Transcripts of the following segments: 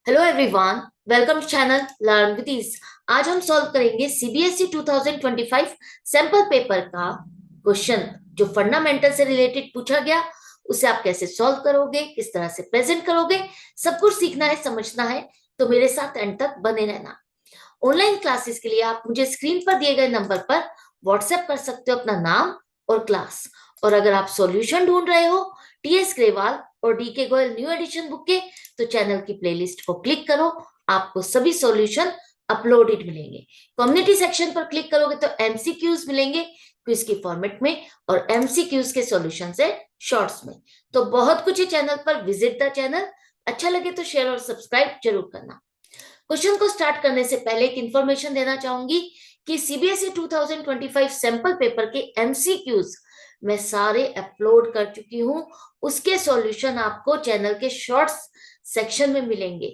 Hello everyone, welcome to channel learn with ease. आज हम solve करेंगे सीबीएसई 2025 सैंपल पेपर का क्वेश्चन जो फंडामेंटल से रिलेटेड पूछा गया। उसे आप कैसे सॉल्व करोगे, किस तरह से प्रेजेंट करोगे, सब कुछ सीखना है, समझना है। तो मेरे साथ एंड तक बने रहना। ऑनलाइन क्लासेस के लिए आप मुझे स्क्रीन पर दिए गए नंबर पर व्हाट्सएप कर सकते हो अपना नाम और क्लास। और अगर आप सॉल्यूशन ढूंढ रहे हो टीएस ग्रेवाल और DK Goyal new edition book के, तो चैनल की प्लेलिस्ट को क्लिक करो। आपको सभी सॉल्यूशन अपलोडेड मिलेंगे। कम्युनिटी सेक्शन पर क्लिक करोगे तो एमसीक्यूज मिलेंगे क्विज की फॉर्मेट में, और एमसीक्यूज के सॉल्यूशन है शॉर्ट्स में। तो बहुत कुछ है चैनल पर। Visit the channel. अच्छा लगे तो शेयर और सब्सक्राइब जरूर करना। क्वेश्चन को स्टार्ट करने से पहले एक इंफॉर्मेशन देना चाहूंगी कि सीबीएसई 2025 सैंपल पेपर के एमसीक्यूज मैं सारे अपलोड कर चुकी हूं। उसके सॉल्यूशन आपको चैनल के शॉर्ट्स सेक्शन में मिलेंगे।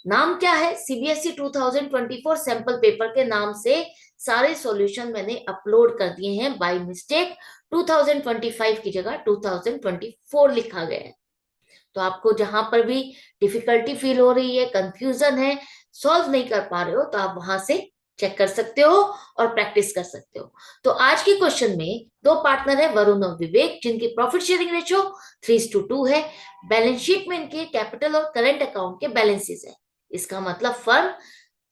नाम क्या है? सीबीएसई 2024 सैंपल पेपर के नाम से सारे सॉल्यूशन मैंने अपलोड कर दिए हैं। बाय मिस्टेक 2025 की जगह 2024 लिखा गया है। तो आपको जहां पर भी डिफिकल्टी फील हो रही है, कंफ्यूजन है, सॉल्व नहीं कर पा रहे हो, तो आप वहां से चेक कर सकते हो और प्रैक्टिस कर सकते हो। तो आज के क्वेश्चन में दो पार्टनर है, वरुण और विवेक, जिनकी प्रॉफिट शेयरिंग रेशियो 3:2 है। बैलेंस शीट में इनके कैपिटल और करंट अकाउंट के बैलेंसेस है। इसका मतलब फर्म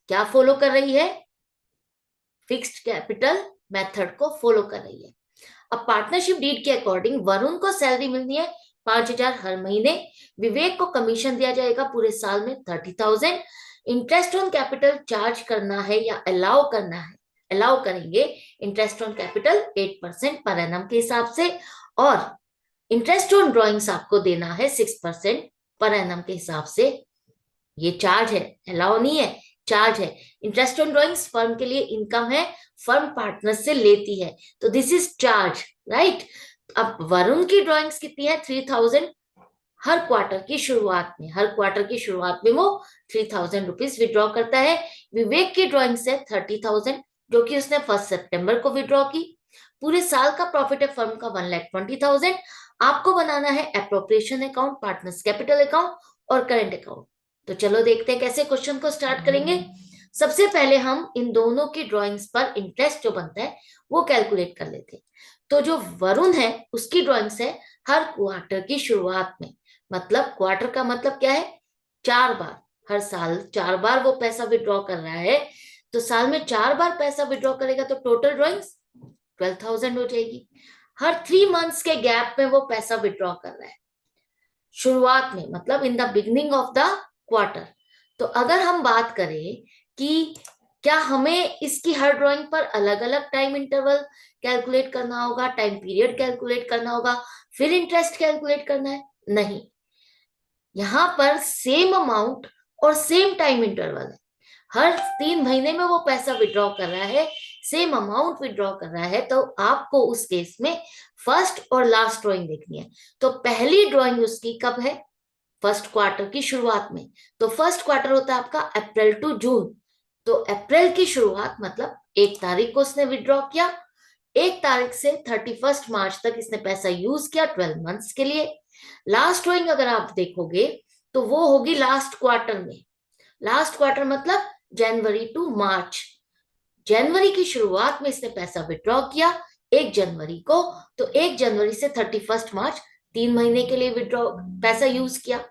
क्या फॉलो कर रही है? फिक्स्ड कैपिटल मेथड को फॉलो कर रही है। अब पार्टनरशिप डीड के अकॉर्डिंग वरुण को सैलरी मिलनी है 5,000 हर महीने। विवेक को कमीशन दिया जाएगा पूरे साल में 30,000। इंटरेस्ट ऑन कैपिटल चार्ज करना है या अलाउ करना है? अलाउ करेंगे interest on capital 8% per annum के हिसाब से, और इंटरेस्ट ऑन ड्रॉइंग्स आपको देना है 6% पर एनम के हिसाब से। ये चार्ज है, अलाउ नहीं है, चार्ज है। इंटरेस्ट ऑन ड्रॉइंग्स फर्म के लिए इनकम है, फर्म पार्टनर से लेती है, तो दिस इज चार्ज, राइट। अब वरुण की ड्रॉइंग्स कितनी है? 3,000 हर क्वार्टर की शुरुआत में। हर क्वार्टर की शुरुआत में वो 3,000 रुपीज विड्रॉ करता है। विवेक की ड्रॉइंग्स है 30,000, जो कि उसने 1 सितंबर को विड्रॉ की। पूरे साल का प्रॉफिट है फर्म का 1,20,000। आपको बनाना है appropriation account, partners capital account और करंट अकाउंट। तो चलो देखते हैं कैसे क्वेश्चन को स्टार्ट करेंगे। सबसे पहले हम इन दोनों की ड्राइंग्स पर इंटरेस्ट जो बनता है वो कैलकुलेट कर लेते हैं। तो जो वरुण है उसकी ड्राइंग्स है हर क्वार्टर की शुरुआत में। मतलब क्वार्टर का मतलब क्या है? 4 बार। हर साल 4 बार वो पैसा विड्रॉ कर रहा है, तो साल में 4 बार पैसा विड्रॉ करेगा तो टोटल ड्राइंग्स 12,000 हो जाएगी। हर 3 मंथ्स के गैप में वो पैसा विड्रॉ कर रहा है, शुरुआत में, मतलब in the beginning of the quarter. तो अगर हम बात करें कि क्या हमें इसकी हर ड्राइंग पर अलग अलग टाइम इंटरवल कैलकुलेट करना होगा, टाइम पीरियड कैलकुलेट करना होगा, फिर इंटरेस्ट कैलकुलेट करना है? नहीं, यहां पर सेम अमाउंट और सेम टाइम इंटरवल है। हर 3 महीने में वो पैसा विड्रॉ कर रहा है, सेम अमाउंट विड्रॉ कर रहा है, तो आपको उस केस में फर्स्ट और लास्ट ड्राइंग देखनी है। तो पहली ड्राइंग उसकी कब है? फर्स्ट क्वार्टर की शुरुआत में। तो फर्स्ट क्वार्टर होता है आपका अप्रैल टू जून। तो अप्रैल की शुरुआत मतलब 1 तारीख को उसने विड्रॉ किया। 1 तारीख से 31 मार्च तक इसने पैसा यूज किया 12 मंथ्स के लिए। लास्ट ड्राइंग अगर आप देखोगे तो वो होगी लास्ट क्वार्टर में। लास्ट क्वार्टर मतलब जनवरी टू मार्च। जनवरी की शुरुआत में इसने पैसा विड्रॉ किया 1 जनवरी को, तो 1 जनवरी से 31 मार्च 3 महीने के लिए विड्रॉ पैसा यूज किया।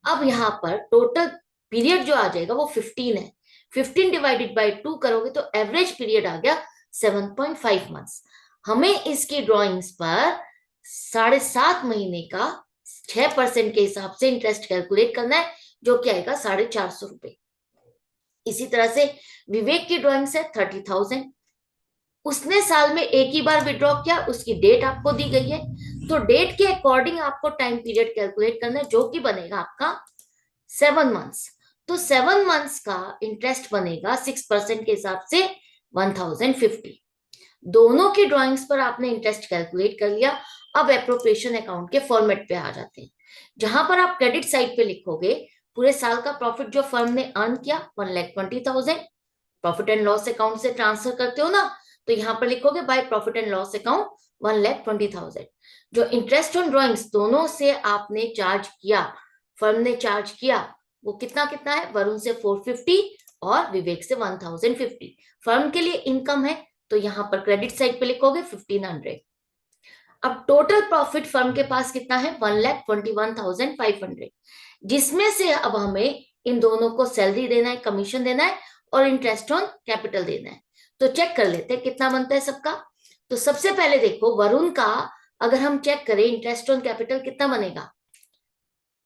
अब यहाँ पर टोटल पीरियड जो आ जाएगा वो 15 है। 15 डिवाइडेड बाई 2 करोगे तो एवरेज पीरियड आ गया 7.5 मंथ्स। हमें इसकी ड्रॉइंग्स पर 7.5 महीने का 6% के हिसाब से इंटरेस्ट कैलकुलेट करना है, जो कि आएगा 450 रुपए। इसी तरह से विवेक की ड्रॉइंग्स है 30,000। उसने साल में एक ही बार विड्रॉ किया, उसकी डेट आपको दी गई है, तो डेट के अकॉर्डिंग आपको टाइम पीरियड कैलकुलेट करना है, जो कि बनेगा आपका 7 मंथ्स। तो 7 मंथ्स का इंटरेस्ट बनेगा 6% के हिसाब से 1,050। दोनों की ड्राइंग्स पर आपने इंटरेस्ट कैलकुलेट कर लिया। अब एप्रोप्रिएशन अकाउंट के फॉर्मेट पे आ जाते हैं, जहां पर आप क्रेडिट साइड पे लिखोगे पूरे साल का प्रॉफिट जो फर्म ने अर्न किया 1,20,000। प्रॉफिट एंड लॉस अकाउंट से ट्रांसफर करते हो ना, तो यहाँ पर लिखोगे by profit and loss account 1,20,000। जो इंटरेस्ट ऑन ड्रॉइंग्स दोनों से आपने चार्ज किया, फर्म ने चार्ज किया, वो कितना कितना है, वरुण से 450 और विवेक से 1050। फर्म के लिए इनकम है तो यहाँ पर क्रेडिट साइड पे लिखोगे 1500। अब टोटल प्रॉफिट फर्म के पास कितना है, 1,21,500, जिसमें से अब हमें इन दोनों को सैलरी देना है, कमीशन देना है और इंटरेस्ट ऑन कैपिटल देना है। तो चेक कर लेते हैं कितना बनता है सबका। तो सबसे पहले देखो वरुण का, अगर हम चेक करें इंटरेस्ट ऑन कैपिटल कितना बनेगा।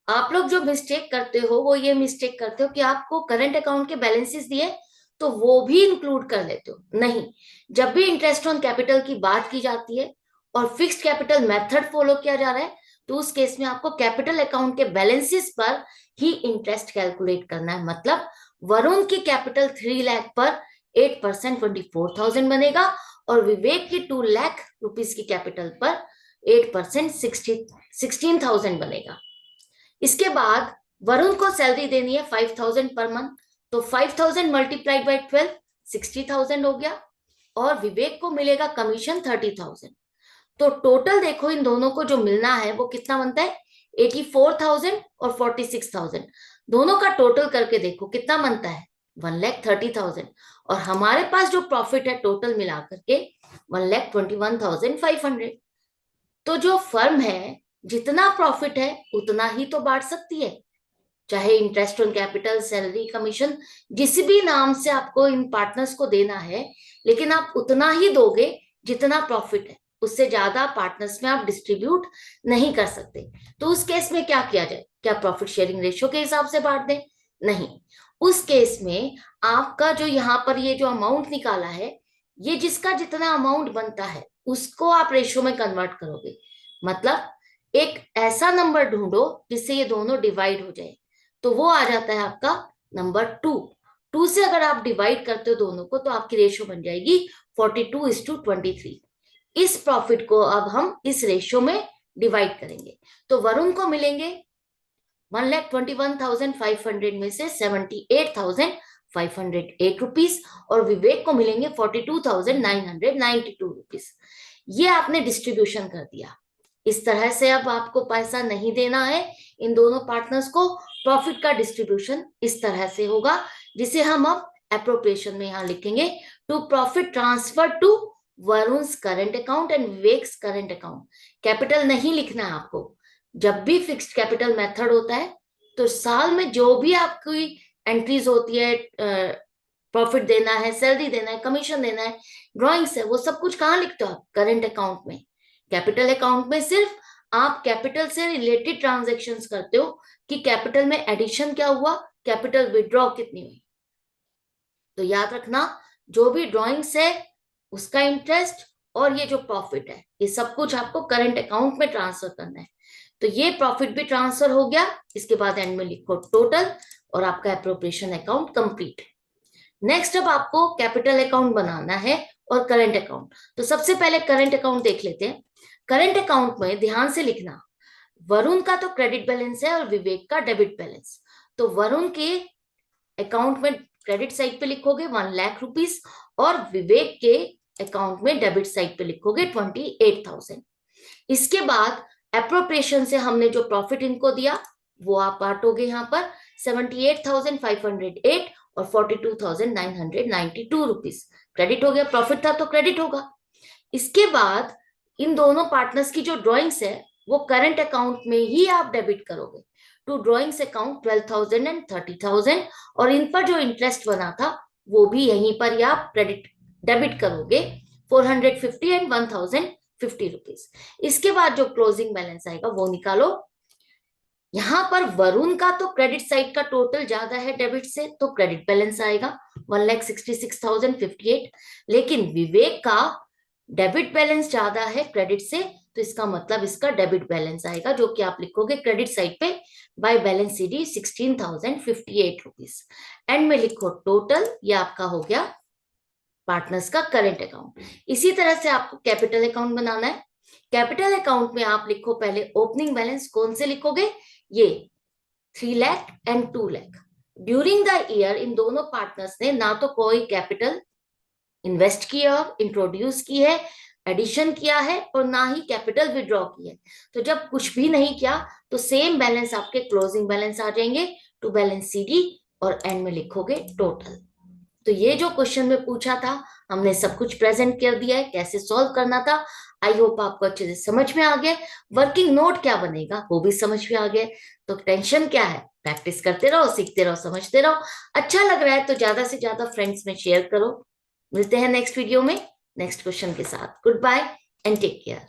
आप लोग जो मिस्टेक करते हो वो ये मिस्टेक करते हो कि आपको करंट अकाउंट के बैलेंसेस दिए तो वो भी इंक्लूड कर लेते हो। नहीं, जब भी इंटरेस्ट ऑन कैपिटल की बात की जाती है और फिक्स्ड कैपिटल मेथड फॉलो किया जा रहा है तो उस केस में आपको कैपिटल अकाउंट के बैलेंसेस पर ही इंटरेस्ट कैलकुलेट करना है। मतलब वरुण की कैपिटल 3 लाख पर 8% 24,000 बनेगा और विवेक की 2 लाख रुपीस की कैपिटल पर 8% 16,000 बनेगा। इसके बाद वरुण को सैलरी देनी है 5,000 पर मंथ, तो 5,000 मल्टीप्लाइड बाई 12 60,000 हो गया और विवेक को मिलेगा कमीशन 30,000। तो टोटल देखो इन दोनों को जो मिलना है वो कितना बनता है, 84,000 और 46,000। दोनों का टोटल करके देखो कितना बनता है, 1,30,000। और हमारे पास जो प्रॉफिट है टोटल मिला करके 1,21,500। तो जो फर्म है जितना प्रॉफिट है उतना ही तो बांट सकती है, चाहे interest on capital, salary, commission, जिस भी नाम से आपको इन पार्टनर्स को देना है, लेकिन आप उतना ही दोगे जितना प्रॉफिट है, उससे ज्यादा पार्टनर्स में आप डिस्ट्रीब्यूट नहीं कर सकते। तो उस केस में क्या किया जाए, क्या प्रॉफिट शेयरिंग रेशियो के हिसाब से बांट दें? नहीं, उस केस में आपका जो यहाँ पर ये जो अमाउंट निकाला है, ये जिसका जितना अमाउंट बनता है उसको आप रेशियो में कन्वर्ट करोगे। मतलब एक ऐसा नंबर ढूंढो जिससे ये दोनों डिवाइड हो जाए, तो वो आ जाता है आपका नंबर 2। 2 से अगर आप डिवाइड करते हो दोनों को तो आपकी रेशियो बन जाएगी 42:23। इस प्रॉफिट को अब हम इस रेशियो में डिवाइड करेंगे तो वरुण को मिलेंगे 1,21,500 में से 78,508 रुपीस और विवेक को मिलेंगे 42,992 रुपीस। ये आपने डिस्ट्रीब्यूशन कर दिया। इस तरह से अब आपको पैसा नहीं देना है इन दोनों पार्टनर्स को। प्रॉफिट का डिस्ट्रीब्यूशन इस तरह से होगा, जिसे हम अब एप्रोप्रिएशन में यहां लिखेंगे, to profit transfer to Varun's current account and Vivek's current account. Capital नहीं लिखना है आपको। जब भी फिक्स्ड कैपिटल मेथड होता है तो साल में जो भी आपकी एंट्रीज होती है, प्रॉफिट देना है, सैलरी देना है, कमीशन देना है, ड्रॉइंग्स है, वो सब कुछ कहाँ लिखते हो आप, करंट अकाउंट में। कैपिटल अकाउंट में सिर्फ आप कैपिटल से रिलेटेड ट्रांजैक्शंस करते हो कि कैपिटल में एडिशन क्या हुआ, कैपिटल विड्रॉ कितनी हुई। तो याद रखना, जो भी ड्रॉइंग्स है उसका इंटरेस्ट और ये जो प्रॉफिट है ये सब कुछ आपको करंट अकाउंट में ट्रांसफर करना है। तो ये प्रॉफिट भी ट्रांसफर हो गया। इसके बाद एंड में लिखो टोटल और आपका एप्रोप्रिएशन अकाउंट कंप्लीट। नेक्स्ट अब आपको कैपिटल अकाउंट बनाना है और करंट अकाउंट। तो सबसे पहले करंट अकाउंट देख लेते हैं। करंट अकाउंट में ध्यान से लिखना, वरुण का तो क्रेडिट बैलेंस है और विवेक का डेबिट बैलेंस। तो वरुण के अकाउंट में क्रेडिट साइड पे लिखोगे 1 लाख रुपीस और विवेक के अकाउंट में डेबिट साइड पे लिखोगे 28,000। इसके बाद एप्रोप्रिएशन से हमने जो प्रॉफिट इनको दिया वो आप बांटोगे यहाँ पर 78,508 और 42,992 रुपीस। क्रेडिट हो गया, प्रॉफिट था तो क्रेडिट होगा। इसके बाद इन दोनों पार्टनर्स की जो ड्रॉइंग्स है वो करंट अकाउंट में ही आप डेबिट करोगे टू ड्रॉइंग्स अकाउंट 12,000 एंड 30,000 और इन पर जो इंटरेस्ट बना था वो भी यहीं पर ही आप क्रेडिट डेबिट करोगे 450 एंड 1,050 रुपीस। इसके बाद जो क्लोजिंग बैलेंस आएगा वो निकालो। यहां पर वरुण का तो क्रेडिट साइड का टोटल ज्यादा है डेबिट से, तो क्रेडिट बैलेंस आएगा 1,66,058। लेकिन विवेक का डेबिट बैलेंस ज्यादा है क्रेडिट से, तो इसका मतलब इसका डेबिट बैलेंस आएगा जो कि आप लिखोगे क्रेडिट साइड पे by balance CD 16,058 rupees. And में लिखो टोटल, ये आपका हो गया पार्टनर्स का करंट अकाउंट। इसी तरह से आपको कैपिटल अकाउंट बनाना है। कैपिटल अकाउंट में आप लिखो पहले ओपनिंग बैलेंस। कौन से लिखोगे, ये 3 lakh and 2 lakh. During the year in दोनों पार्टनर्स ने ना तो कोई कैपिटल इन्वेस्ट किया और इंट्रोड्यूस की है, एडिशन किया है, और ना ही कैपिटल विड्रॉ की है। तो जब कुछ भी नहीं किया तो सेम बैलेंस आपके क्लोजिंग बैलेंस आ जाएंगे टू बैलेंस CD और एंड में लिखोगे टोटल। तो ये जो क्वेश्चन में पूछा था हमने सब कुछ प्रेजेंट कर दिया है, कैसे सॉल्व करना था। आई होप आपको अच्छे से समझ में आ गया। वर्किंग नोट क्या बनेगा वो भी समझ में आ गया। तो टेंशन क्या है, प्रैक्टिस करते रहो, सीखते रहो, समझते रहो। अच्छा लग रहा है तो ज्यादा से ज्यादा फ्रेंड्स में शेयर करो। मिलते हैं नेक्स्ट वीडियो में नेक्स्ट क्वेश्चन के साथ। Good bye and take care.